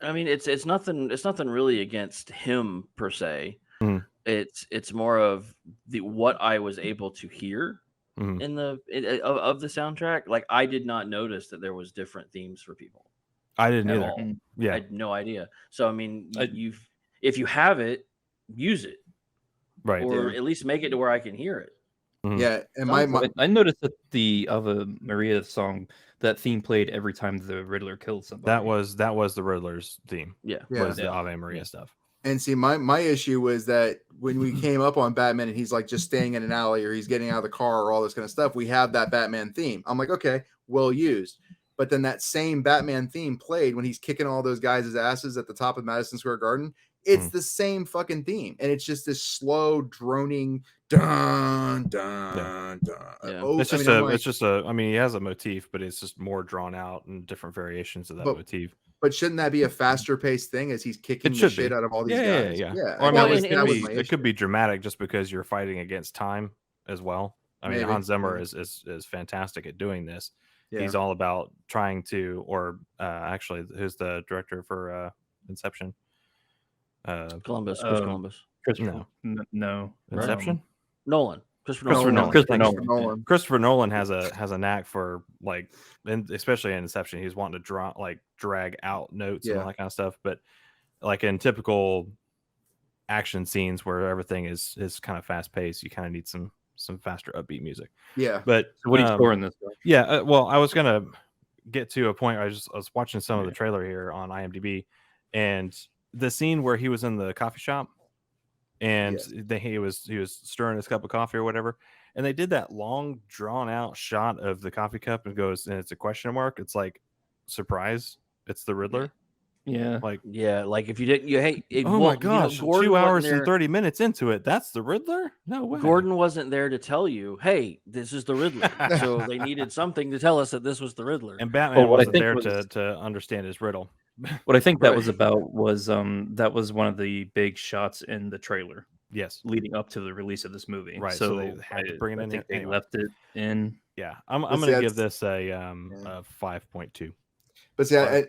I mean, it's nothing really against him per se. It's more of what I was able to hear in of the soundtrack. Like, I did not notice that there was different themes for people. I didn't either. Yeah, I had no idea. So I mean, if you have it, use it, right? Or at least make it to where I can hear it. Yeah, and I noticed that the Ave Maria song, that theme played every time the Riddler killed somebody. That was the Riddler's theme. Was the Ave Maria stuff. And see, my issue was that when we came up on Batman and he's like just staying in an alley or he's getting out of the car or all this kind of stuff, we have that Batman theme. I'm like, okay, well used. But then that same Batman theme played when he's kicking all those guys' asses at the top of Madison Square Garden. It's the same fucking theme. And it's just this slow droning dun dun dun. I mean, he has a motif, but it's just more drawn out and different variations of that motif. But shouldn't that be a faster paced thing as he's kicking the shit out of all these guys? Yeah. Or, I mean, it could be dramatic just because you're fighting against time as well. I mean, Hans Zimmer is fantastic at doing this. Yeah. He's all about trying to, actually, who's the director for Inception? Columbus. No. Inception? Nolan. Christopher Nolan has a knack for, like, especially in Inception, he's wanting to drag out notes and all that kind of stuff. But like in typical action scenes where everything is kind of fast paced, you kind of need some faster upbeat music. Yeah. But so what are you scoring this? Yeah. Well, I was gonna get to a point where I was watching some of the trailer here on IMDb, and the scene where he was in the coffee shop and he was stirring his cup of coffee or whatever, and they did that long drawn out shot of the coffee cup and it's a question mark. It's like, surprise, it's the Riddler. Like if you didn't, my gosh, 2 hours and 30 minutes into it, that's the Riddler? No way. Gordon wasn't there to tell you, hey, this is the Riddler. So they needed something to tell us that this was the Riddler. And Batman wasn't there to understand his riddle. What I think that was about was that was one of the big shots in the trailer. Yes, leading up to the release of this movie. Right. So they had to bring it in. I think they left it in. Yeah, I'm going to give this a 5.2. But see,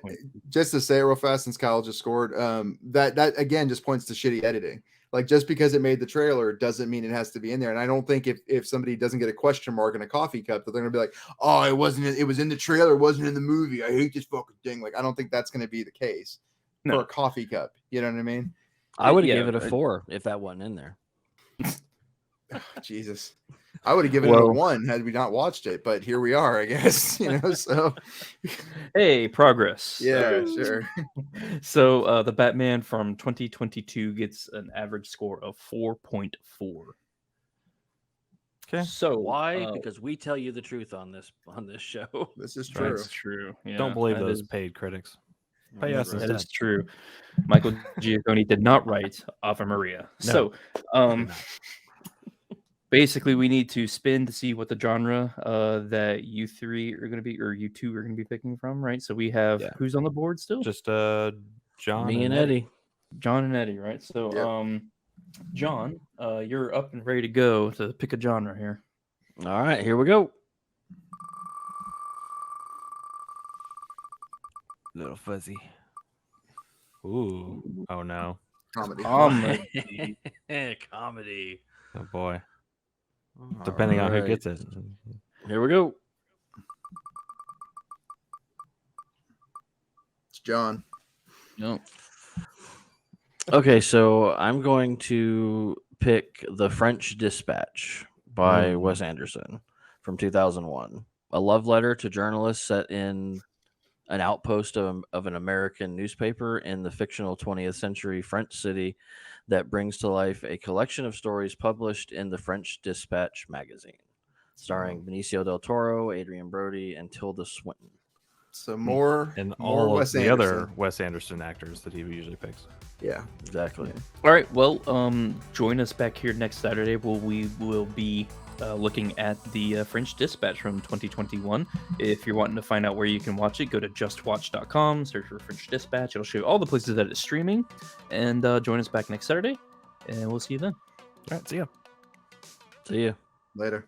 just to say it real fast, since Kyle just scored, that again just points to shitty editing. Like, just because it made the trailer doesn't mean it has to be in there. And I don't think if somebody doesn't get a question mark in a coffee cup, that they're gonna be like, oh, it was in the trailer, it wasn't in the movie. I hate this fucking thing. Like, I don't think that's gonna be the case for a coffee cup. You know what I mean? I would have given it a 4 if that wasn't in there. Oh, Jesus. I would have given it a 1 had we not watched it, but here we are, I guess. So hey, progress. Yeah, sure. So the Batman from 2022 gets an average score of 4.4. Okay. So why? Because we tell you the truth on this show. This is true. That's true. Yeah, don't believe those paid critics. Pay us instead. That is true. Michael Giacchino did not write Ave Maria. No. So basically, we need to spin to see what the genre that you three are going to be, or you two are going to be picking from, right? So we have who's on the board still? Just John, me and Eddie. John and Eddie, right? So John, you're up and ready to go to pick a genre here. All right, here we go. Little fuzzy. Ooh. Oh no. Comedy. Comedy. Oh boy. Depending on who gets it. Here we go. It's John. No. Okay, so I'm going to pick The French Dispatch by Wes Anderson from 2001. A love letter to journalists set in an outpost of an American newspaper in the fictional 20th century French city that brings to life a collection of stories published in the French Dispatch magazine, starring Benicio del Toro, Adrian Brody, and Tilda Swinton. So more and more all Wes of the Anderson. other Wes Anderson actors that he usually picks. Yeah, exactly. All right. Well, join us back here next Saturday where we will be looking at the French Dispatch from 2021. If you're wanting to find out where you can watch it, go to justwatch.com, search for French Dispatch. It'll show you all the places that it's streaming. And join us back next Saturday, and we'll see you then. All right. See ya. See ya. Later.